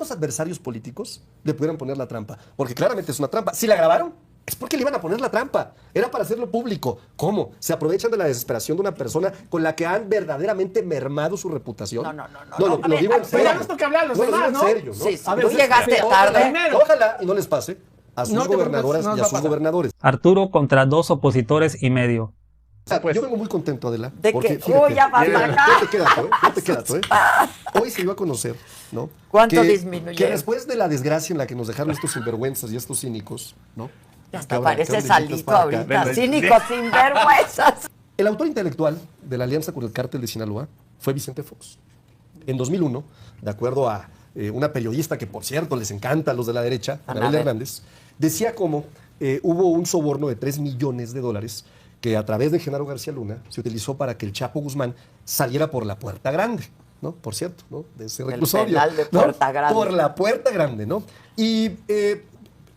¿cuántos adversarios políticos le pudieran poner la trampa? Porque claramente es una trampa. Si la grabaron, es porque le iban a poner la trampa. Era para hacerlo público. ¿Cómo? Se aprovechan de la desesperación de una persona con la que han verdaderamente mermado su reputación. No. Lo digo en serio. Ya nos toca hablar a los demás, ¿no? En serio, ¿no? Sí, sí. A ver, Tú llegaste tarde. Ojalá y no les pase a sus No te preocupes, gobernadoras no y nos va a a sus pasar. gobernadores. Arturo contra 2 opositores y medio. O sea, yo vengo muy contento, Adela. De porque, que, fíjate, ya vas a acá. Fíjate, dato, ¿eh? Hoy se iba a conocer, ¿no? ¿Cuánto que, disminuyeron? Que después de la desgracia en la que nos dejaron estos sinvergüenzas y estos cínicos, ¿no? Hasta Que parece abran Salito deditos para acá. ahorita. Cínico, sinvergüenzas. El autor intelectual de la alianza con el cártel de Sinaloa fue Vicente Fox. En 2001, de acuerdo a una periodista que, por cierto, les encanta a los de la derecha, Anabel Hernández, decía cómo hubo un soborno de $3 millones que a través de Genaro García Luna se utilizó para que el Chapo Guzmán saliera por la Puerta Grande, ¿no? Por cierto, ¿no? De ese reclusorio. El penal de ¿no? Puerta Grande. Por la Puerta Grande, ¿no? Y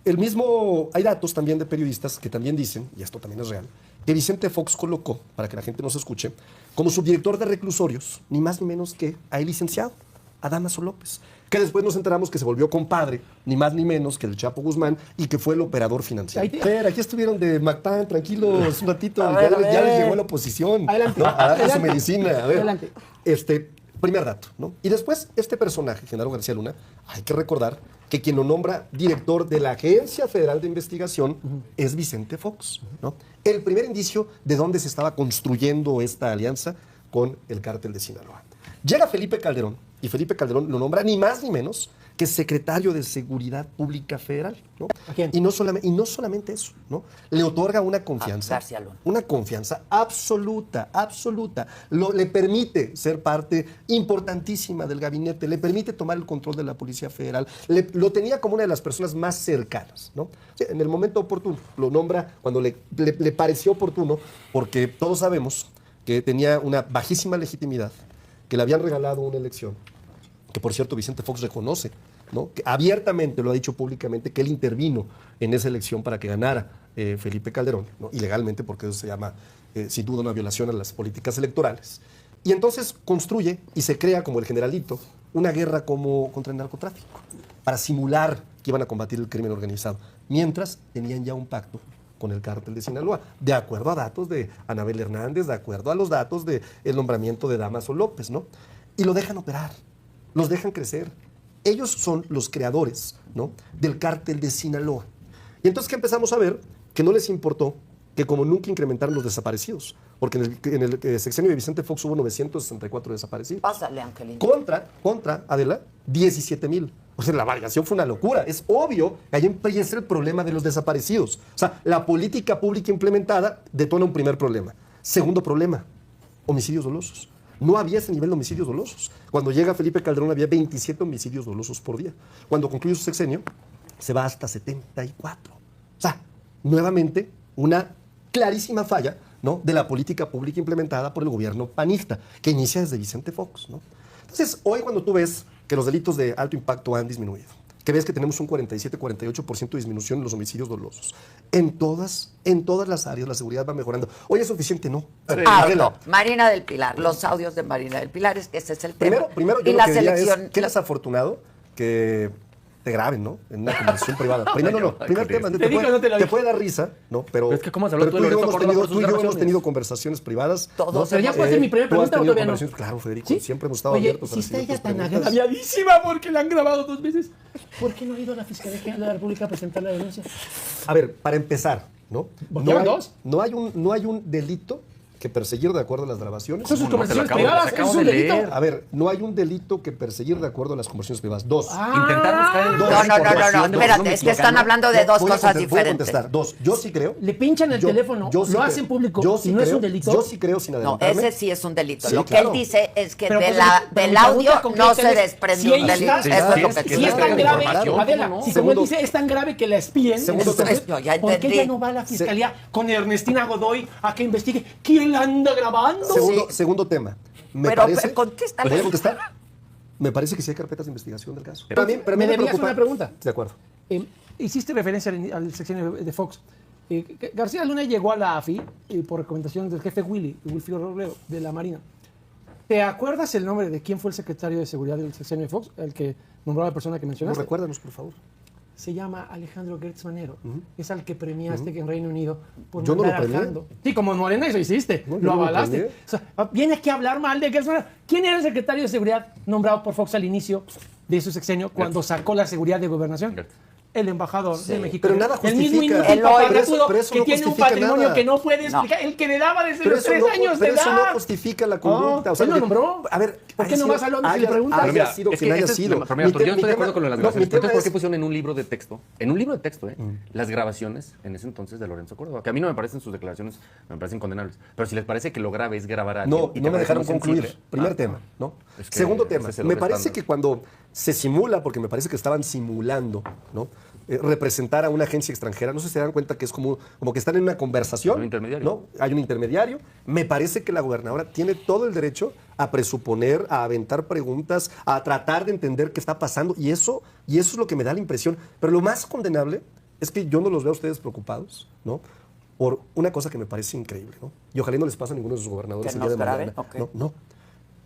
el mismo, hay datos también de periodistas que también dicen, y esto también es real, que Vicente Fox colocó, para que la gente nos escuche, como subdirector de reclusorios, ni más ni menos que al licenciado, a Dámaso López, que después nos enteramos que se volvió compadre, ni más ni menos que el Chapo Guzmán, y que fue el operador financiero. Aquí estuvieron de Mactán, tranquilos, un ratito, ya les llegó la oposición. Adelante. ¿no? A darle su Adelante. medicina. A ver, Adelante. Primer dato, ¿no? Y después, este personaje, Genaro García Luna, hay que recordar que quien lo nombra director de la Agencia Federal de Investigación es Vicente Fox, ¿no? El primer indicio de dónde se estaba construyendo esta alianza con el cártel de Sinaloa. Llega Felipe Calderón, y Felipe Calderón lo nombra ni más ni menos que secretario de Seguridad Pública Federal, ¿no? ¿A quién? Y no solamente eso, ¿no? Le otorga una confianza, García Luna. una confianza absoluta. Le permite ser parte importantísima del gabinete, le permite tomar el control de la Policía Federal, lo tenía como una de las personas más cercanas, ¿no? O sea, en el momento oportuno, lo nombra cuando le pareció oportuno, porque todos sabemos que tenía una bajísima legitimidad, que le habían regalado una elección, que por cierto Vicente Fox reconoce, ¿no? Que abiertamente lo ha dicho públicamente, que él intervino en esa elección para que ganara Felipe Calderón, ¿no? Ilegalmente, porque eso se llama sin duda una violación a las políticas electorales. Y entonces construye y se crea como el generalito una guerra contra el narcotráfico, para simular que iban a combatir el crimen organizado, mientras tenían ya un pacto con el cártel de Sinaloa, de acuerdo a datos de Anabel Hernández, de acuerdo a los datos del nombramiento de Dámaso López, ¿no? Y lo dejan operar, los dejan crecer. Ellos son los creadores, ¿no? Del cártel de Sinaloa. Y entonces, ¿qué empezamos a ver? Que no les importó que como nunca incrementaron los desaparecidos, porque en el sexenio de Vicente Fox hubo 964 desaparecidos. Pásale, Angelito. Contra, Adela, 17,000. O sea, la variación fue una locura. Es obvio que ahí empieza el problema de los desaparecidos. O sea, la política pública implementada detona un primer problema. Segundo problema, homicidios dolosos. No había ese nivel de homicidios dolosos. Cuando llega Felipe Calderón había 27 homicidios dolosos por día. Cuando concluye su sexenio, se va hasta 74. O sea, nuevamente, una clarísima falla, ¿no? De la política pública implementada por el gobierno panista, que inicia desde Vicente Fox, ¿no? Entonces, hoy cuando tú ves que los delitos de alto impacto han disminuido, que ves que tenemos un 47-48% de disminución en los homicidios dolosos, en todas las áreas la seguridad va mejorando. Hoy es suficiente, ¿no? No. Marina del Pilar, los audios de Marina del Pilar, es que ese es el tema. Primero y yo la lo que diría selección. es, qué desafortunado que te graben, ¿no? En una conversación privada. Primer tema, te puede dar risa, ¿no? Pero Es que ¿cómo se habló tú tú y de yo Lorenzo Córdoba por sus hemos grabaciones? tenido conversaciones privadas. Todos ¿no? Pero ya puedo hacer mi primera Tú has pregunta o tenido todavía no. conversaciones, claro, Federico, ¿Sí? siempre hemos estado Oye, abiertos a si está recibir ella tus tan preguntas. agraviadísima porque la han grabado 2 veces, ¿por qué no ha ido a la Fiscalía General de la República a presentar la denuncia? A ver, para empezar, ¿no? ¿Por qué van dos? No hay un delito que perseguir de acuerdo a las grabaciones. Son sus No, conversaciones te lo acabo- privadas, te acabo eso es un de delito. leer. A ver, no hay un delito que perseguir de acuerdo a las conversaciones privadas. Dos. Intentar buscar el Dos. No, espérate, es que están hablando de dos cosas Voy a diferentes. contestar. Dos. Yo sí creo. Le pinchan el teléfono, sí lo hacen público yo sí y no es creo- un delito. Yo sí creo sin No, adelantarme. ese sí es un delito. Sí, Lo que claro. él dice es que Pero, de pues, del mi audio pregunta no concreta se es, desprende si un ella delito. está- Eso es lo que si Si quiere es tan decir. grave, información, Adela, ¿cómo no? si como él Segundo- dice, es tan grave que la espíen, Segundo entonces, tema. Ya ¿por qué entendí. ella no va a la Fiscalía con Ernestina Godoy a que investigue quién la anda grabando? Segundo tema. Me Pero, parece. contéstale. ¿Voy a contestar? Me parece que sí hay carpetas de investigación del caso. Pero a mí me me debías preocupa- una pregunta. De acuerdo. Hiciste referencia al sexenio de Fox. García Luna llegó a la AFI por recomendación del jefe Wilfrido Robledo, de la Marina. ¿Te acuerdas el nombre de quién fue el secretario de Seguridad del sexenio de Fox? El que nombró a la persona que No, mencionaste. recuérdanos, por favor. Se llama Alejandro Gertz Manero. Es al que premiaste en Reino Unido por Yo no lo mandar a premié. Jando. Sí, como Morena eso hiciste. No, yo lo no lo avalaste. premié. O sea, viene aquí a hablar mal de Gertz Manero. ¿Quién era el secretario de Seguridad nombrado por Fox al inicio de su sexenio cuando sacó la seguridad de gobernación? El embajador de México. Pero nada el mismo justifica. inútil El hoy. paparrudo Pero eso que no tiene un justifica patrimonio nada. que no puede explicar. El que le daba desde Pero los 3 años de pero eso edad. no justifica la conducta. O sea, ¿él lo nombró? A ver, ¿Por qué haya no vas sido- a Londres y le haya- preguntas? haya Mira, sido es quien que haya ese es- sido. pero mira, Mi yo te- estoy mi de acuerdo tema- con lo de las no, grabaciones. mi Pero tema entonces, ¿por qué es- pusieron en un libro de texto? En un libro de texto, las grabaciones en ese entonces de Lorenzo Córdoba. Que a mí no me parecen sus declaraciones, me parecen condenables. Pero si les parece que lo grave es grabar a alguien. No, y te no me parece dejaron muy concluir. sensible. Primer tema, ¿no? Es que Segundo ese tema, es el me doble parece estándar. que cuando se simula, porque me parece que estaban simulando, ¿no? Representar a una agencia extranjera, no sé si se dan cuenta que es como que están en una conversación. Un intermediario. ¿no? Hay un intermediario. Me parece que la gobernadora tiene todo el derecho a presuponer, a aventar preguntas, a tratar de entender qué está pasando, y eso es lo que me da la impresión. Pero lo más condenable es que yo no los veo a ustedes preocupados, ¿no? Por una cosa que me parece increíble, ¿no? Y ojalá y no les pase a ninguno de sus gobernadores ¿Que el día de nos graben? mañana. Ok. No, no.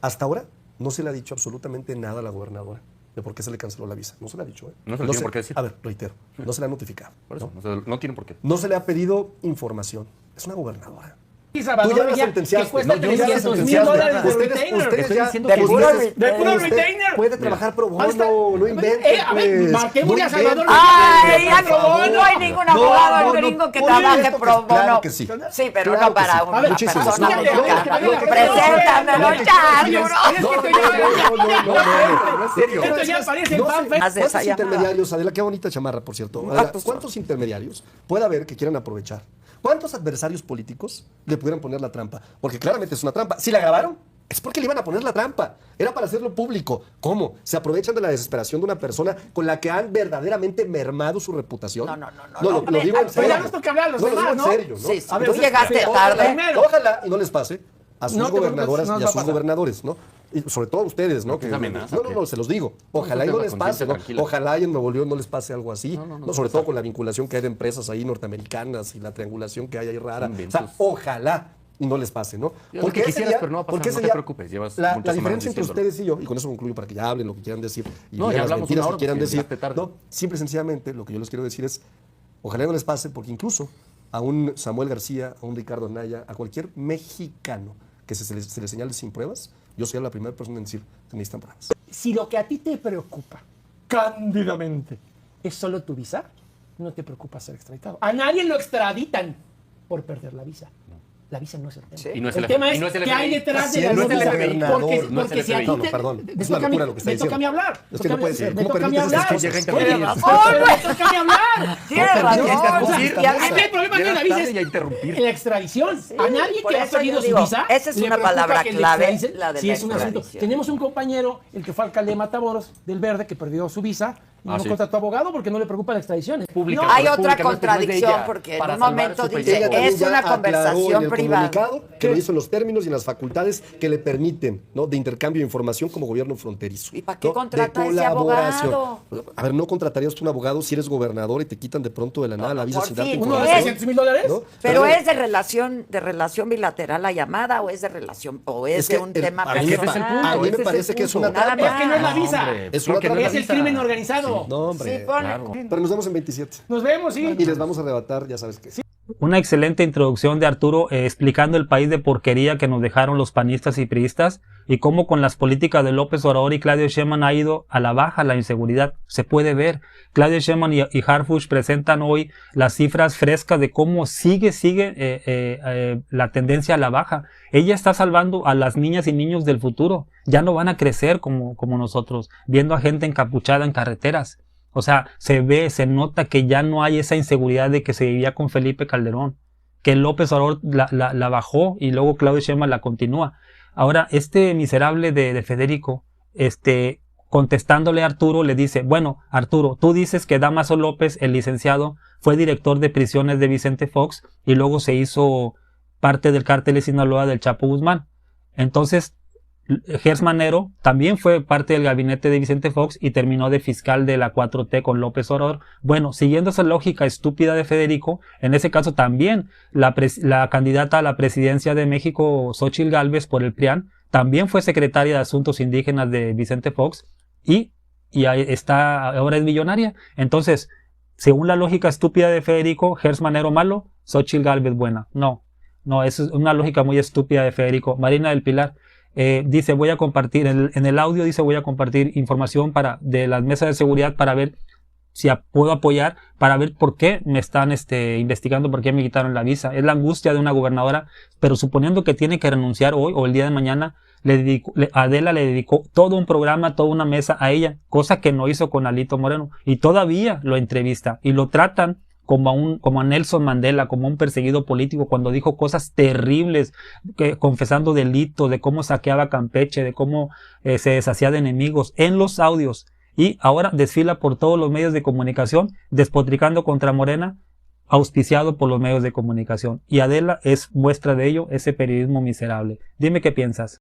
Hasta ahora no se le ha dicho absolutamente nada a la gobernadora de por qué se le canceló la visa. No se le ha dicho, ¿eh? No se lo tiene por qué decir. A ver, reitero, no se le ha notificado. Por eso, ¿no? no tienen por qué. No se le ha pedido información. Es una gobernadora. Y Salvador Tú ya la Villa, sentenciaste. que cuesta No, yo ya la $300,000 sentenciaste. de Ustedes retainer. ya... diciendo de que puro ustedes- de puro usted retainer. puede trabajar pro bono, Hasta- no inventes. a ver, pues. marquémosle a No Salvador inventes. Ay, ya Pro bono. no hay ningún abogado gringo que Por trabaje supuesto pro que- claro bono. que sí. Sí, pero Claro no que para sí. una A ver, muchísimo. persona No, no, mexicana. no, no, Preséntamelo, Charles. ¿En serio? Esto ya parece No sé, fanfic. Haz esa ¿cuántos llamada. intermediarios, Adela, qué bonita chamarra, por cierto? Adela, ¿cuántos intermediarios puede haber que quieran aprovechar? ¿Cuántos adversarios políticos le pudieran poner la trampa? Porque claramente es una trampa. Si la grabaron, es porque le iban a poner la trampa. Era para hacerlo público. ¿Cómo? Se aprovechan de la desesperación de una persona con la que han verdaderamente mermado su reputación. No. Lo digo en Pero serio. ya nos toca hablar a los No, lo digo demás, en ¿no? serio, ¿no? Sí, sí. A ver, Tú entonces, llegaste ojalá- tarde. Ojalá y no les pase a sus No te preocupes, gobernadoras no y nos a va a sus pasar. gobernadores, ¿no? Y sobre todo a ustedes, ¿no? ¿Es amenaza no, o qué? no, se los digo. Ojalá y tenga no les conciencia pase, ¿no? tranquila. Ojalá y en Nuevo León no les pase algo así. No, Sobre todo con la vinculación que hay de empresas ahí norteamericanas y la triangulación que hay ahí rara. O sea, ojalá y no les pase, ¿no? Yo lo que quisieras, pero no va a pasar, porque no ese te día- preocupes, llevas la muchas diferencia semanas entre diciéndolo. ustedes y yo, y con eso concluyo para que ya hablen lo que quieran decir y No, digan ya las hablamos mentiras una que hora quieran porque decir. llegaste tarde. No, simple y sencillamente lo que yo les quiero decir es, ojalá y no les pase, porque incluso a un Samuel García, a un Ricardo Anaya, a cualquier mexicano que se le señale sin pruebas, yo soy la primera persona en decir que necesitan pruebas. Si lo que a ti te preocupa, cándidamente, es solo tu visa, no te preocupa ser extraditado. A nadie lo extraditan por perder la visa. La visa no es el tema. Sí. Y no es el el tema FBI, es y no es el qué hay FBI. detrás Si de la no es el visa. gobernador, Porque, no es porque el si a FBI. ti No, te, perdón, me es una toca a mí- locura lo que está me toca a mí diciendo. hablar. Es que no puede ser. Me ¿Cómo toca a mí permites esas hablar. cosas? Llega Oye, intermedio. me toca a mí hablar. Tienes razón. interrumpir. Y a Es mí que me- el problema de la Llegas visa tarde y a es interrumpir. en la extradición. A nadie por que ha eso yo perdido su digo, visa. esa es le una preocupa palabra que le clave, extraditen. la de Sí, la es un asunto. extradición. Tenemos un compañero, el que fue alcalde de Matamoros, del Verde, que perdió su visa y no sí. contrató abogado porque no le preocupa la extradición. Pública. No, Hay Pero otra pública, no es de contradicción ella, porque en para un salvar momento su dice, pellejo. Ella también es ya una aclaró conversación en el privada. comunicado que lo hizo en los términos y en las facultades que le permiten, ¿no? De intercambio de información como gobierno fronterizo. ¿Y para qué ¿no? contrata De a ese colaboración. abogado? A ver, ¿no contratarías tú un abogado si eres gobernador y te quitan de pronto de la nada la visa por sin darte fin. ¿Uno de información? $600,000? ¿No? Pero ver, es de relación bilateral la llamada o es de relación o es, es de que un el- tema a mí me personal. pa- a mí me ese es parece el que es punto. una Nada trampa. más. Es que no es la No, visa. hombre, Es una creo que no trampa. Es el visa. crimen organizado. No, hombre. Sí, ponle. Claro. Pero nos vemos en 27. Nos vemos, sí. Y les vamos a arrebatar, ya sabes qué. Una excelente introducción de Arturo explicando el país de porquería que nos dejaron los panistas y priistas y cómo con las políticas de López Obrador y Claudio Sheinbaum ha ido a la baja la inseguridad. Se puede ver. Claudio Sheinbaum y Harfuch presentan hoy las cifras frescas de cómo sigue la tendencia a la baja. Ella está salvando a las niñas y niños del futuro. Ya no van a crecer como nosotros, viendo a gente encapuchada en carreteras. O sea, se ve, se nota que ya no hay esa inseguridad de que se vivía con Felipe Calderón, que López Obrador la bajó y luego Claudio Sheinbaum la continúa. Ahora, este miserable de Federico, contestándole a Arturo, le dice, bueno, Arturo, tú dices que Dámaso López, el licenciado, fue director de prisiones de Vicente Fox y luego se hizo parte del cártel de Sinaloa del Chapo Guzmán. Entonces, Gertz Manero también fue parte del gabinete de Vicente Fox y terminó de fiscal de la 4T con López Obrador. Bueno, siguiendo esa lógica estúpida de Federico, en ese caso también la candidata a la presidencia de México, Xóchitl Gálvez, por el PRIAN, también fue secretaria de Asuntos Indígenas de Vicente Fox y y ahí está, ahora es millonaria. Entonces, según la lógica estúpida de Federico, Gers Manero malo, Xochitl Gálvez buena. No, eso es una lógica muy estúpida de Federico. Marina del Pilar dice, voy a compartir, en el audio dice, voy a compartir información de las mesas de seguridad para ver si puedo apoyar, para ver por qué me están investigando, por qué me quitaron la visa. Es la angustia de una gobernadora, pero suponiendo que tiene que renunciar hoy o el día de mañana, Adela le dedicó todo un programa, toda una mesa a ella, cosa que no hizo con Alito Moreno, y todavía lo entrevista y lo tratan como a Nelson Mandela, como un perseguido político, cuando dijo cosas terribles, confesando delitos, de cómo saqueaba Campeche, de cómo se deshacía de enemigos en los audios, y ahora desfila por todos los medios de comunicación despotricando contra Morena, auspiciado por los medios de comunicación. Y Adela es muestra de ello, ese periodismo miserable. Dime qué piensas.